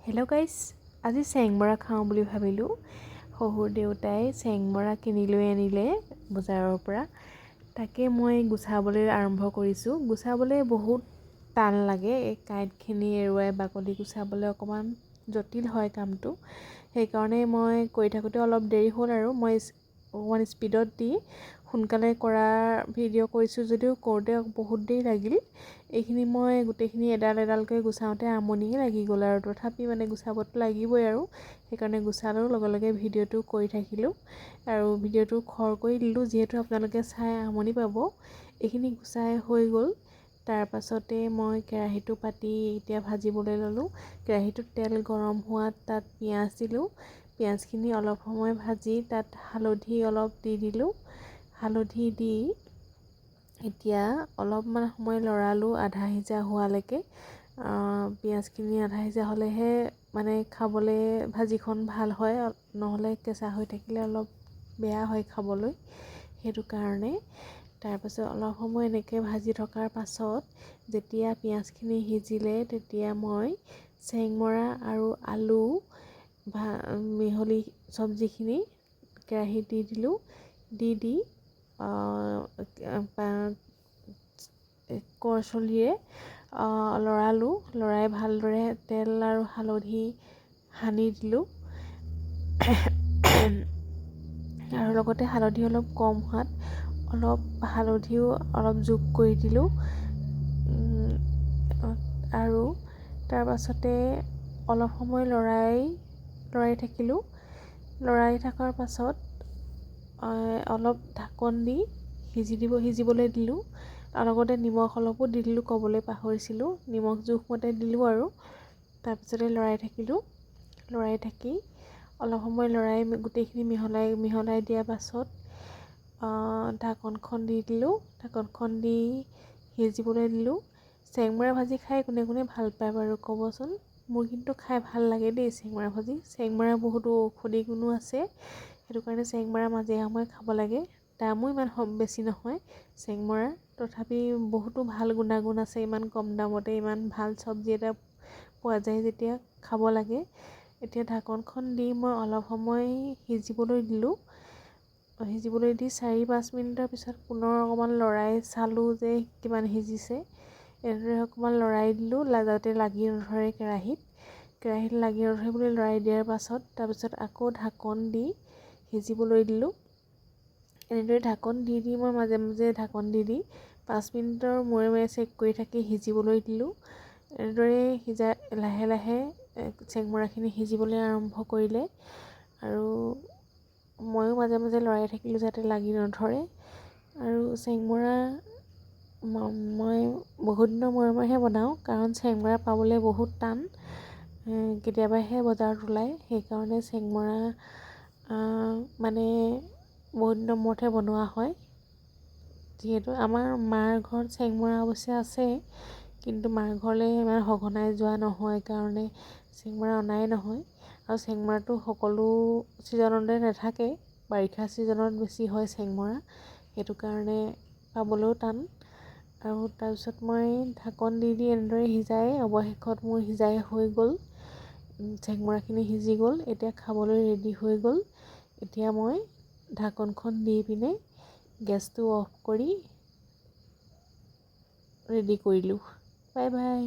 Hello' গাইছ, আজি চেংমৰা খাওঁ বুলি ভাবিলোঁ। শহুৰ দেউতাই চেংমৰা কিনি লৈ আনিলে বজাৰৰ পৰা। তাকে মই গুচাবলৈ আৰম্ভ কৰিছোঁ। গুচাবলৈ বহুত টান লাগে। এই কাঁইটখিনি এৰুৱাই বাকলি গুচাবলৈ অকণমান জটিল হয় কামটো। সেইকাৰণে মই কৰি থাকোঁতে অলপ দেৰি হ'ল আৰু মই অকণমান স্পীডত দি সোনকালে কৰাৰ ভিডিঅ' কৰিছোঁ যদিও কৰোঁতে বহুত দেৰি লাগিল। এইখিনি মই গোটেইখিনি এডাল এডালকৈ গুচাওঁতে আমনিয়ে লাগি গ'ল আৰু তথাপি গুচাবতো লাগিবই আৰু সেইকাৰণে গুচালোঁ, লগে লগে ভিডিঅ'টো কৰি থাকিলোঁ আৰু ভিডিঅ'টো খৰ কৰি দিলোঁ যিহেতু আপোনালোকে চাই আমনি পাব। এইখিনি গুচাই হৈ গ'ল। তাৰ পাছতে মই কেৰাহীটো পাতি এতিয়া ভাজিবলৈ ল'লোঁ। কেৰাহীটোত তেল গৰম হোৱাত তাত পিঁয়াজ দিলোঁ। পিঁয়াজখিনি অলপ সময় ভাজি তাত হালধি অলপ দি দিলোঁ। হালধি দি এতিয়া অলপমান সময় লৰালোঁ আধা সিজা হোৱালৈকে। পিঁয়াজখিনি আধা সিজা হ'লেহে খাবলৈ ভাজিখন ভাল হয়, নহ'লে কেঁচা হৈ থাকিলে অলপ বেয়া হয় খাবলৈ, সেইটো কাৰণে। তাৰপাছত অলপ সময় এনেকৈ ভাজি থকাৰ পাছত যেতিয়া পিঁয়াজখিনি সিজিলে তেতিয়া মই চেংমৰা আৰু আলু মিহলি চব্জিখিনি কেৰাহীত দি দিলোঁ। দি কৰচলিৰে লৰালোঁ। লৰাই ভালদৰে তেল আৰু হালধি সানি দিলোঁ আৰু লগতে হালধি অলপ কম হোৱাত অলপ হালধিও অলপ যোগ কৰি দিলোঁ আৰু তাৰ পাছতে অলপ সময় লৰাই থাকিলোঁ। লৰাই থকাৰ পাছত অলপ ঢাকন দি সিজিবলৈ দিলোঁ। তাৰ লগতে নিমখ অলপো দি দিলোঁ, ক'বলৈ পাহৰিছিলোঁ। নিমখ জোখমতে দিলোঁ আৰু তাৰপিছতে লৰাই থাকিলোঁ। লৰাই থাকি অলপ সময় লৰাই গোটেইখিনি মিহলাই দিয়াৰ পাছত ঢাকনখন দি দিলোঁ। ঢাকনখন দি সিজিবলৈ দিলোঁ। চেংমৰা ভাজি খাই কোনে কোনে ভাল পায় বাৰু ক'বচোন। মোৰ কিন্তু খাই ভাল লাগে দেই চেংমৰা ভাজি। চেংমৰা বহুতো ঔষধি গুণো আছে, সেইটো কাৰণে চেংমৰা মাজে সময়ে খাব লাগে। দামো ইমান বেছি নহয় চেংমৰাৰ, তথাপি বহুতো ভাল গুণাগুণ আছে। ইমান কম দামতে ইমান ভাল চব্জি এটা পোৱা যায় যেতিয়া খাব লাগে। এতিয়া ঢাকনখন দি মই অলপ সময় সিজিবলৈ দিলোঁ। সিজিবলৈ দি 4-5 মিনিটৰ পিছত পুনৰ অকণমান লৰাই চালোঁ যে কিমান সিজিছে। এনেদৰে অকণমান লৰাই দিলোঁ যাতে লাগি নধৰে কেৰাহীত লাগি নধৰে বুলি লৰাই দিয়াৰ পাছত তাৰপিছত আকৌ ঢাকন দি সিজিবলৈ দিলোঁ। এনেদৰে ঢাকন দি মই মাজে মাজে ঢাকন দি 5 মিনিটৰ মূৰে মূৰে চেক কৰি থাকি সিজিবলৈ দিলোঁ। এনেদৰে লাহে লাহে চেংমৰাখিনি সিজিবলৈ আৰম্ভ কৰিলে আৰু ময়ো মাজে মাজে লৰাই থাকিলোঁ যাতে লাগি নধৰে। আৰু চেংমৰা মই বহুত দিনৰ মূৰে মূৰেহে বনাওঁ, কাৰণ চেংমৰা পাবলৈ বহুত টান। কেতিয়াবাহে বজাৰত ওলায়, সেইকাৰণে চেংমৰা বহুত দিনৰ মূৰতহে বনোৱা হয়। যিহেতু আমাৰ মাৰ ঘৰত চেংমৰা অৱশ্যে আছে, কিন্তু মাৰ ঘৰলৈ ইমান সঘনাই যোৱা নহয় কাৰণে চেংমৰা অনাই নহয়। আৰু চেংমৰাটো সকলো ছিজনতে নাথাকে, বাৰিষা ছিজনত বেছি হয় চেংমৰা, সেইটো কাৰণে পাবলৈও টান। আৰু তাৰপিছত মই ঢাকন দি এনেদৰে অৱশেষত মোৰ সিজাই হৈ গ'ল। চেংমৰাখিনি সিজি গ'ল, এতিয়া খাবলৈ ৰেডি হৈ গ'ল। এতিয়া মই ঢাকনখন দি পিনে গেছটো অফ কৰি ৰেডি কৰিলোঁ। Bye bye.